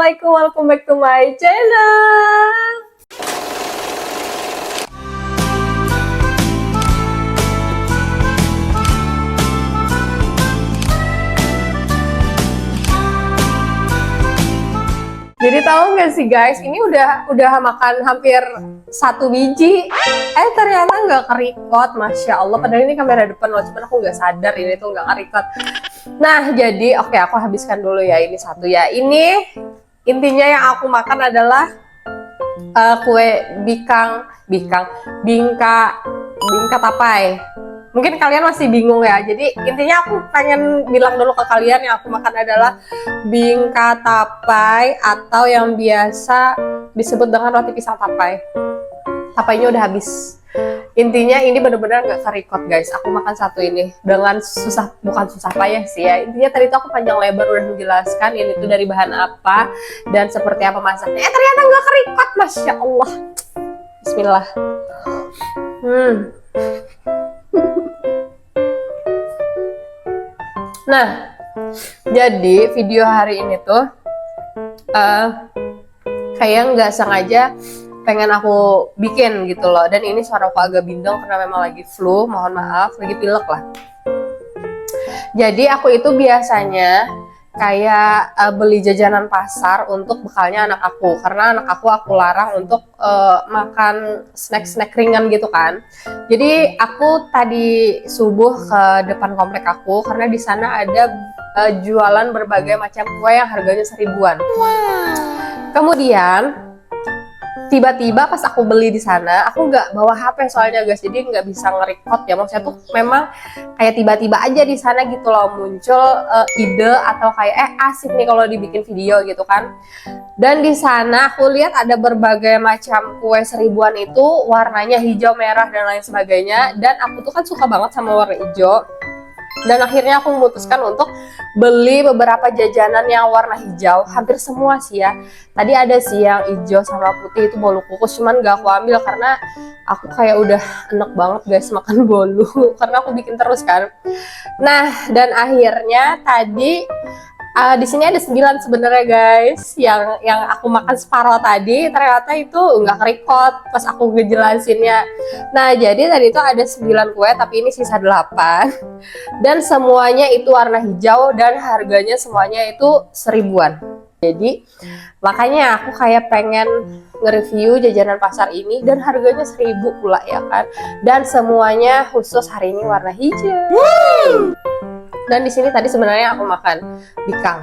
Assalamualaikum, welcome back to my channel. Jadi tahu nggak sih guys, ini udah makan hampir 1 biji. Ternyata nggak kerikot, masya Allah. Padahal ini kamera depan loh, cuman aku nggak sadar ini tuh nggak kerikot. Nah jadi oke, aku habiskan dulu ya ini satu ya. Ini intinya yang aku makan adalah kue bingka tapai. Mungkin kalian masih bingung ya. Jadi intinya aku pengen bilang dulu ke kalian yang aku makan adalah bingka tapai atau yang biasa disebut dengan roti pisang tapai. Tapainya udah habis. Intinya ini bener-bener gak kerikot guys. Aku makan satu ini dengan susah, bukan susah payah sih ya. Intinya tadi tuh aku panjang lebar udah menjelaskan ini tuh dari bahan apa dan seperti apa masaknya. Ternyata gak kerikot, masya Allah. Bismillah. Nah, jadi video hari ini tuh kayak nggak sengaja pengen aku bikin gitu loh. Dan ini suara aku agak bindeng karena memang lagi flu, mohon maaf, lagi pilek lah. Jadi aku itu biasanya kayak beli jajanan pasar untuk bekalnya anak aku, karena anak aku larang untuk makan snack ringan gitu kan. Jadi aku tadi subuh ke depan komplek aku karena di sana ada jualan berbagai macam kue yang harganya 1000-an. Kemudian tiba-tiba pas aku beli di sana, aku nggak bawa HP soalnya guys, jadi nggak bisa nge-record ya. Maksudnya tuh memang kayak tiba-tiba aja di sana gitu loh muncul ide atau kayak asik nih kalau dibikin video gitu kan. Dan di sana aku lihat ada berbagai macam kue 1000-an itu warnanya hijau, merah dan lain sebagainya. Dan aku tuh kan suka banget sama warna hijau. Dan akhirnya aku memutuskan untuk beli beberapa jajanan yang warna hijau, hampir semua sih ya. Tadi ada sih yang hijau sama putih itu bolu kukus, cuman gak aku ambil karena aku kayak udah enak banget guys makan bolu karena aku bikin terus kan. Nah dan akhirnya tadi di sini ada 9 sebenarnya guys, yang aku makan separuh tadi ternyata itu nggak kerikot pas aku ngejelasinnya. Nah jadi tadi itu ada 9 kue tapi ini sisa 8 dan semuanya itu warna hijau dan harganya semuanya itu 1000-an. Jadi makanya aku kayak pengen nge-review jajanan pasar ini dan harganya 1000 pula ya kan. Dan semuanya khusus hari ini warna hijau. Dan di sini tadi sebenarnya aku makan bingkang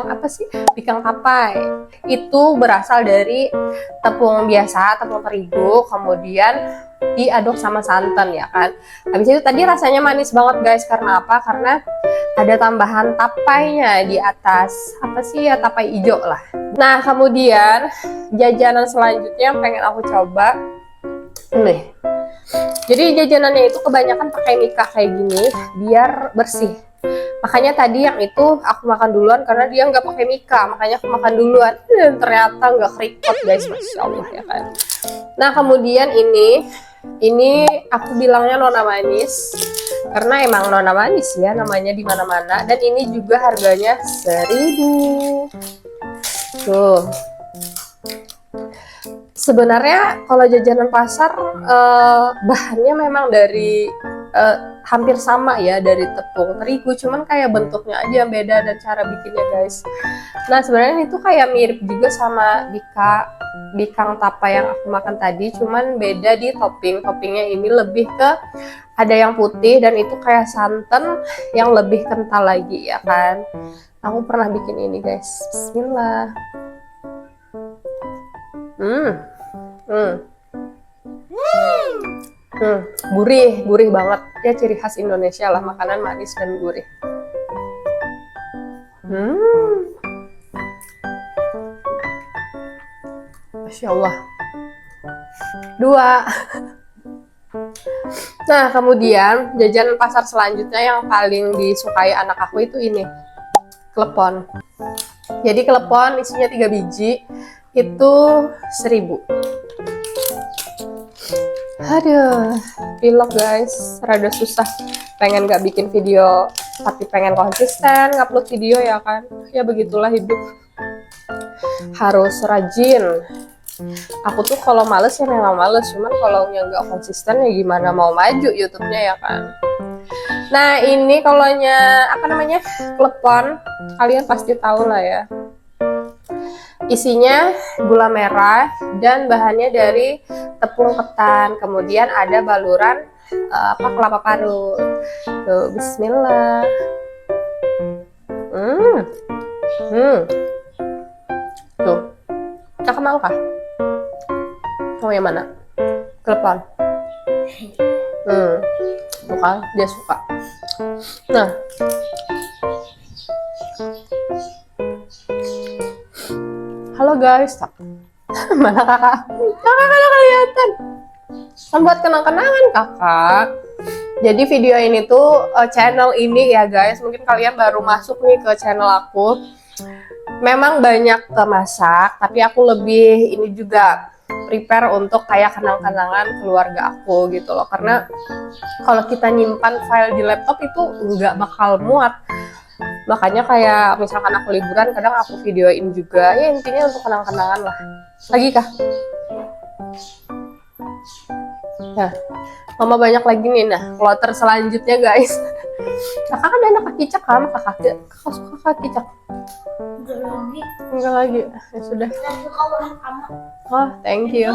apa sih? Bingkang tapai. Itu berasal dari tepung biasa, tepung terigu, kemudian diaduk sama santan ya kan. Habis itu tadi rasanya manis banget guys, karena apa? Karena ada tambahan tapainya di atas. Apa sih ya, tapai hijau lah. Nah, kemudian jajanan selanjutnya yang pengen aku coba nih. Jadi jajanannya itu kebanyakan pakai mika kayak gini biar bersih. Makanya tadi yang itu aku makan duluan karena dia nggak pakai mika, makanya aku makan duluan. Dan ternyata nggak kerikot guys, masya Allah ya kan. Nah kemudian ini aku bilangnya nona manis karena emang nona manis ya namanya di mana-mana. Dan ini juga harganya 1000. Tuh. Sebenarnya kalau jajanan pasar bahannya memang dari hampir sama ya, dari tepung terigu, cuman kayak bentuknya aja yang beda dan cara bikinnya guys. Nah sebenarnya itu kayak mirip juga sama bingkang tapai yang aku makan tadi, cuman beda di toppingnya ini lebih ke ada yang putih dan itu kayak santan yang lebih kental lagi ya kan. Aku pernah bikin ini guys. Bismillah. Gurih banget ya, ciri khas Indonesia lah, makanan manis dan gurih. Masya Allah. 2. Nah kemudian jajanan pasar selanjutnya yang paling disukai anak aku itu ini, klepon. Jadi klepon isinya 3 biji itu 1000. Aduh, pilek guys, rada susah. Pengen gak bikin video tapi pengen konsisten ngupload video ya kan. Ya begitulah hidup. harus rajin. Aku tuh kalau males ya memang males, cuman kalau yang nggak konsisten ya gimana mau maju YouTube-nya ya kan. Nah ini kalaunya apa namanya klepon, kalian pasti tahu lah ya. Isinya gula merah dan bahannya dari tepung ketan, kemudian ada baluran kelapa parut. Tuh, Bismillah. Tuh, kakak mau kah? Mau yang mana? Klepon. Tuh kan, dia suka. Nah, halo guys, mana kakak? Kakak kada kelihatan. Buat kenang-kenangan kakak. Jadi video ini tuh channel ini ya guys, mungkin kalian baru masuk nih ke channel aku. Memang banyak masak, tapi aku lebih ini juga prepare untuk kayak kenang-kenangan keluarga aku gitu loh. Karena kalau kita nyimpan file di laptop itu nggak bakal muat. Makanya kayak misalkan aku liburan, kadang aku videoin juga. Ya intinya untuk kenang-kenangan lah. Lagi kah? Nah, mama banyak lagi nih. Nah, kloter selanjutnya guys. Kakak kan anak kaki cak kan? Kakak suka kaki cak? Enggak lagi. Ya sudah. Oh, thank you.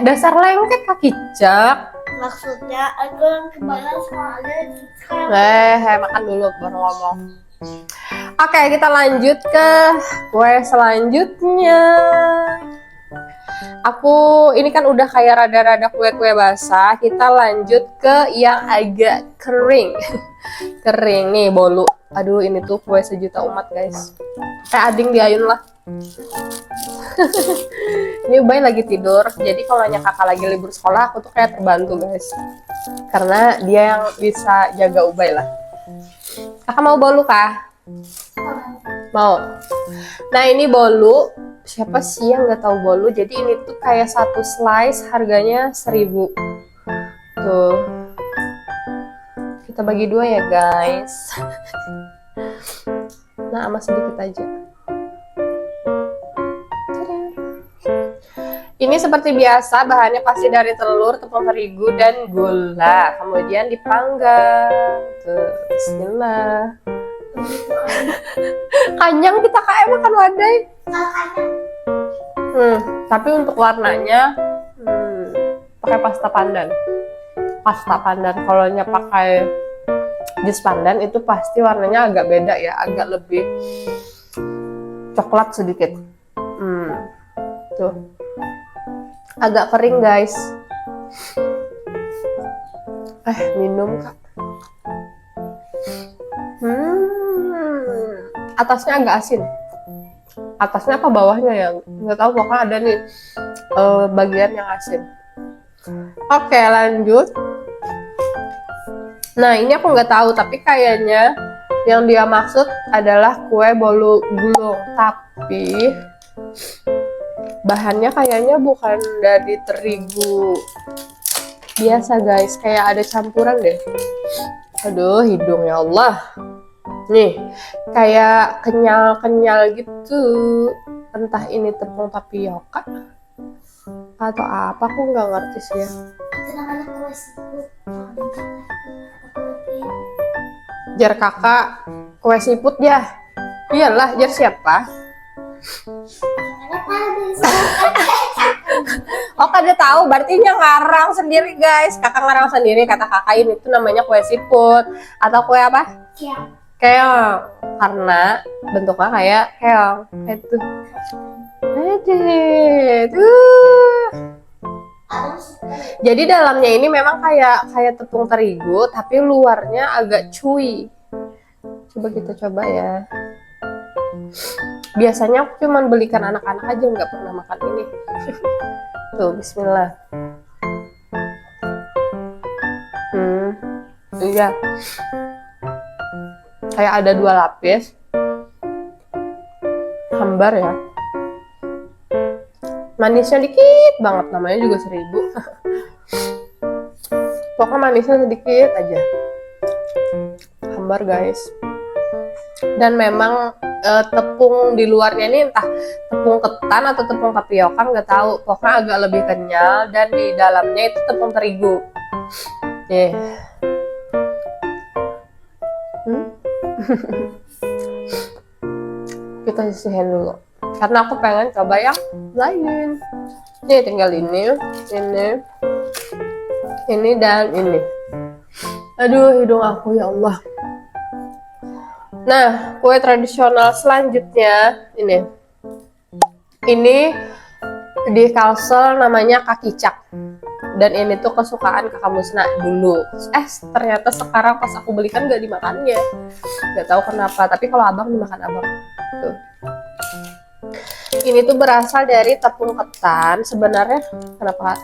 Dasar lengket kaki cak. Maksudnya aku yang kebayang soalnya Makan dulu baru ngomong. Oke, kita lanjut ke kue selanjutnya. Aku ini kan udah kayak rada-rada kue-kue basah. Kita lanjut ke yang agak kering. Kering nih, bolu. Aduh, ini tuh kue sejuta umat guys. Kayak ading diayun lah. Ini Ubay lagi tidur. Jadi kalau kakak lagi libur sekolah, aku tuh kayak terbantu guys. Karena dia yang bisa jaga Ubay lah. Kakak mau bolu kah? Mau. Nah ini bolu. Siapa sih yang nggak tahu bolu? Jadi ini tuh kayak satu slice harganya 1.000. Tuh. Kita bagi dua ya guys. Nah, sama sedikit aja. Ini seperti biasa, bahannya pasti dari telur, tepung terigu, dan gula. Kemudian dipanggang. Tuh, bismillah. Kanyang kita kayak makan wadai. Tapi untuk warnanya pakai pasta pandan. Pasta pandan. Kalau pakai jus pandan itu pasti warnanya agak beda ya, agak lebih coklat sedikit. Tuh. Agak kering guys. Minum kak. Atasnya agak asin. Atasnya apa bawahnya ya? Nggak tahu, pokoknya ada nih bagian yang asin. Oke, lanjut. Nah ini aku nggak tahu, tapi kayaknya yang dia maksud adalah kue bolu gulung, tapi bahannya kayaknya bukan dari terigu biasa guys, kayak ada campuran deh. Aduh, hidung ya Allah. Nih, kayak kenyal-kenyal gitu. Entah ini tepung tapioka atau apa, aku nggak ngerti sih ya. Jar kakak kue siput ya. Iyalah, jar siapa? Oh, kada tahu, berarti ngarang sendiri guys. Kakak ngarang sendiri, kata kakak ini tuh namanya kue siput atau kue apa? Keong, karena bentuknya kayak keong. Itu. Tuh. Jadi dalamnya ini memang kayak tepung terigu, tapi luarnya agak chewy. Coba kita coba ya. Biasanya aku cuma belikan anak-anak aja, nggak pernah makan ini. Tuh, bismillah. Iya. Kayak ada 2 lapis. Hambar ya. Manisnya dikit banget, namanya juga 1.000. Pokoknya manisnya sedikit aja. Hambar guys. Dan memang tepung di luarnya ini entah tepung ketan atau tepung tapioka, nggak tahu, pokoknya agak lebih kenyal, dan di dalamnya itu tepung terigu. Nih. Kita sisihin dulu karena aku pengen coba yang lain. Nih tinggal ini dan ini. Aduh, hidung aku, ya Allah. Nah, kue tradisional selanjutnya ini di Kalsel namanya kakicak, dan ini tuh kesukaan kakak Musna dulu. Ternyata sekarang pas aku belikan gak dimakannya, nggak tahu kenapa. Tapi kalau abang dimakan abang. Tuh. Ini tuh berasal dari tepung ketan. Sebenarnya kenapa?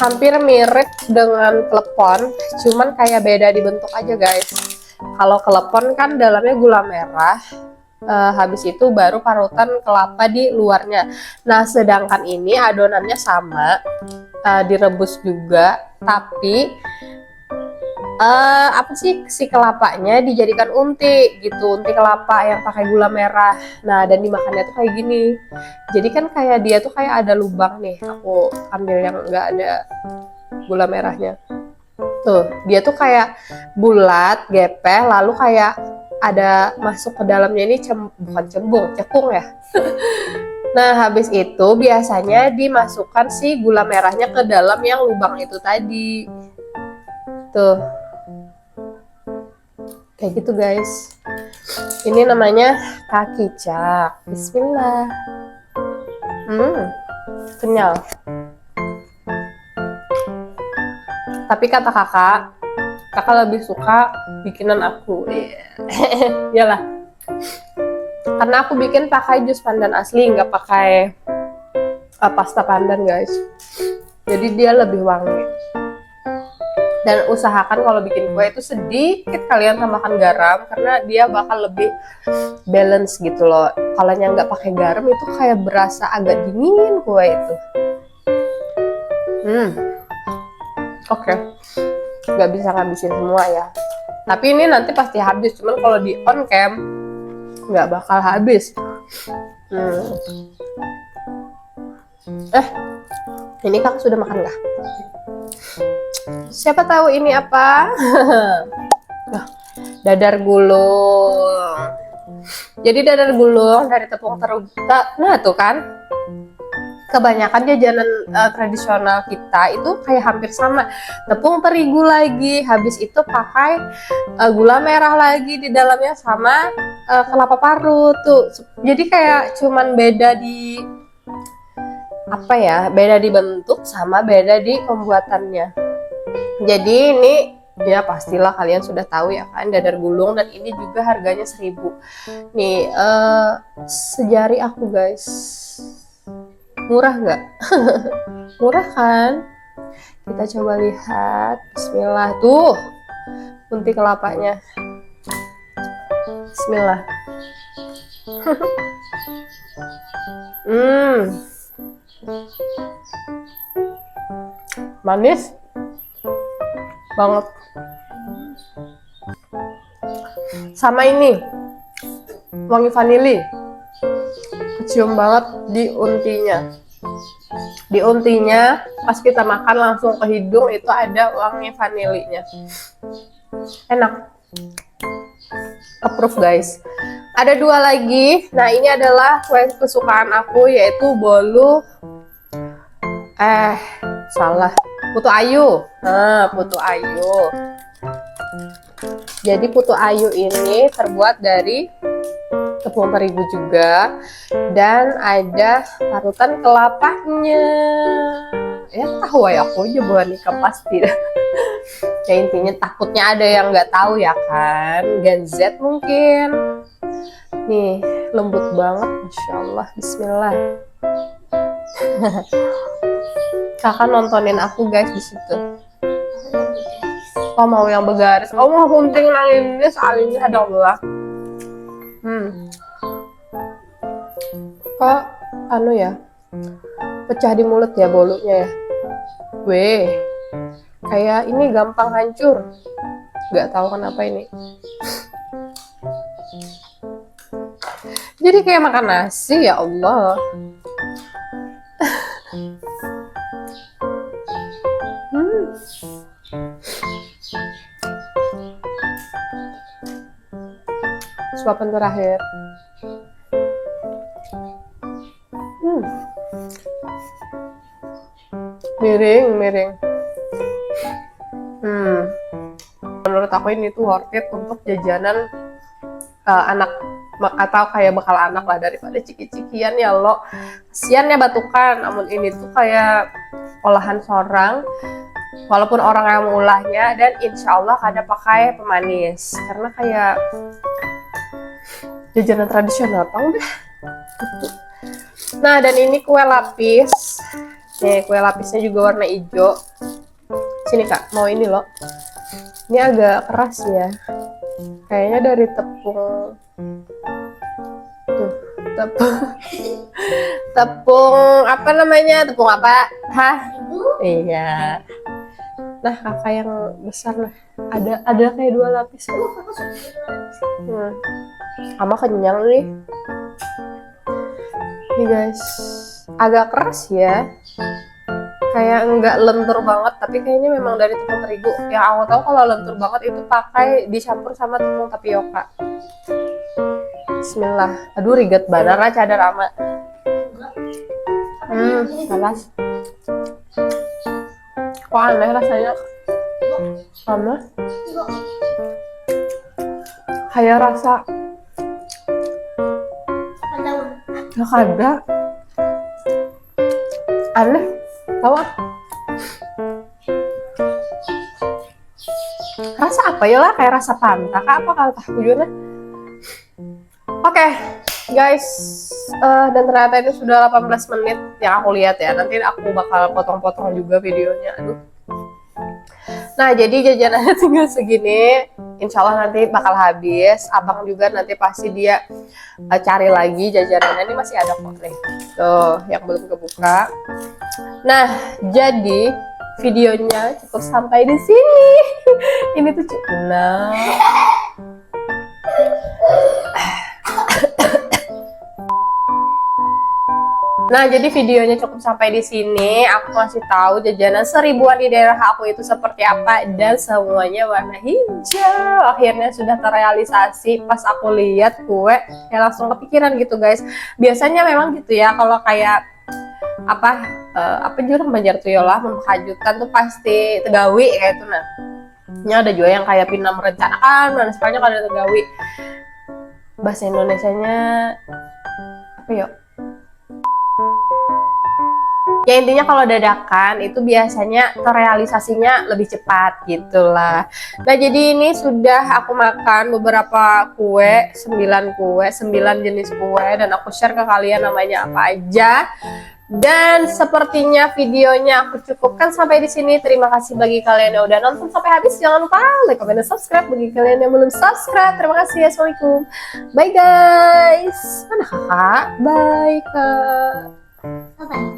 Hampir mirip dengan klepon, cuman kayak beda di bentuk aja guys. Kalau klepon kan dalamnya gula merah, habis itu baru parutan kelapa di luarnya. Nah, sedangkan ini adonannya sama, direbus juga, tapi si kelapanya dijadikan unti gitu, unti kelapa yang pakai gula merah. Nah, dan dimakannya tuh kayak gini. Jadi kan kayak dia tuh kayak ada lubang nih. Aku ambil yang enggak ada gula merahnya. Tuh, dia tuh kayak bulat, gepeng, lalu kayak ada masuk ke dalamnya ini bukan cekung ya. Nah, habis itu biasanya dimasukkan si gula merahnya ke dalam yang lubang itu tadi. Tuh. Kayak gitu guys. Ini namanya kakicak. Bismillah. Kenyal. Tapi kata kakak lebih suka bikinan aku. Iyalah. Karena aku bikin pakai jus pandan asli, nggak pakai pasta pandan guys. Jadi dia lebih wangi. Dan usahakan kalau bikin kue itu sedikit kalian tambahkan garam, karena dia bakal lebih balance gitu loh. Kalau yang nggak pakai garam itu kayak berasa agak dingin kue itu. Oke. Nggak bisa ngabisin semua ya. Tapi ini nanti pasti habis, cuman kalau di on cam nggak bakal habis. Ini kakak sudah makan nggak? Siapa tahu ini apa? Dadar gulung. Jadi dadar gulung dari tepung terigu. Nah tuh kan, kebanyakan jajanan tradisional kita itu kayak hampir sama. Tepung terigu lagi, habis itu pakai gula merah lagi di dalamnya sama kelapa parut tuh. Jadi kayak cuman beda di beda di bentuk sama beda di pembuatannya. Jadi ini ya pastilah kalian sudah tahu ya kan, dadar gulung, dan ini juga harganya 1.000. Nih sejari aku guys. Murah nggak? Murah kan? Kita coba lihat. Bismillah. Tuh unti kelapanya. Bismillah. Manis banget. Sama ini wangi vanili, kecium banget di untinya. Di untinya pas kita makan langsung ke hidung itu ada wangi vanilinya. Enak. Approve guys. Ada 2 lagi. Nah, ini adalah kue kesukaan aku, yaitu bolu putu ayu. Putu ayu. Jadi putu ayu ini terbuat dari tepung terigu juga, dan ada parutan kelapanya. Ya tahu ya, aku aja bawa nikah pasti. Ya intinya takutnya ada yang nggak tahu ya kan, Ganzet mungkin. Nih lembut banget, Masya Allah. Bismillah. Kakak nontonin aku guys di situ. Oh mau yang bergaris. Oh mau hunting nanginnya soalnya ada Allah. Kok ya pecah di mulut ya bolunya ya. Kayak ini gampang hancur. Gak tahu kenapa ini. Jadi kayak makan nasi, ya Allah. Suapan terakhir. Miring. Menurut aku ini tuh worth it untuk jajanan anak atau kayak bekal anak lah daripada ciki-cikian ya lo. Kasian ya batukan, namun ini tuh kayak olahan sorang walaupun orang yang mengolahnya, dan insya Allah kada pakai pemanis karena kayak jajanan tradisional tau deh. Nah, dan ini kue lapis. Nih, kue lapisnya juga warna hijau. Sini Kak, mau ini loh. Ini agak keras ya. Kayaknya dari tepung. Tuh, tepung apa namanya? Tepung apa? Hah? Iya. Nah, kakak yang besar lah. Ada kayak 2 lapis. Sama kenyang nih. Nih guys, agak keras ya. Kayak enggak lentur banget, tapi kayaknya memang dari tepung terigu. Yang aku tahu kalau lentur banget itu pakai dicampur sama tepung tapioka. Bismillah. Aduh, riget banget lah cadar ama. Panas. Kok aneh rasanya? Sama? Kayak rasa nggak ada. Aneh. Tahu ah? Rasa apa ya lah? Kayak rasa pantak apa kalau tak kujuna? Oke, guys, dan ternyata ini sudah 18 menit yang aku lihat ya. Nanti aku bakal potong-potong juga videonya. Aduh. Nah, jadi jajanannya tinggal segini. Insya Allah nanti bakal habis. Abang juga nanti pasti dia cari lagi jajanannya. Ini masih ada kok nih. Tuh, yang belum kebuka. Nah, jadi videonya cukup sampai di sini. Ini tuh Nah, jadi videonya cukup sampai di sini. Aku kasih tahu jajanan 1000-an di daerah aku itu seperti apa, dan semuanya warna hijau. Akhirnya sudah terrealisasi. Pas aku lihat kue, ya langsung kepikiran gitu guys. Biasanya memang gitu ya, kalau kayak apa jurang Banjar Tuyolah mengkajutan tuh pasti tegawi kayak itu. Nah, ini ada juga yang kayak Pina merencanakan dan sekarang ada tegawi. Bahasa Indonesianya apa yuk? Ya intinya kalau dadakan itu biasanya terrealisasinya lebih cepat gitulah. Nah, jadi ini sudah aku makan beberapa kue, 9 jenis kue, dan aku share ke kalian namanya apa aja. Dan sepertinya videonya aku cukupkan sampai di sini. Terima kasih bagi kalian yang udah nonton sampai habis. Jangan lupa like, comment, dan subscribe bagi kalian yang belum subscribe. Terima kasih. Assalamualaikum. Bye guys. Mana kakak? Bye kak. Bye-bye.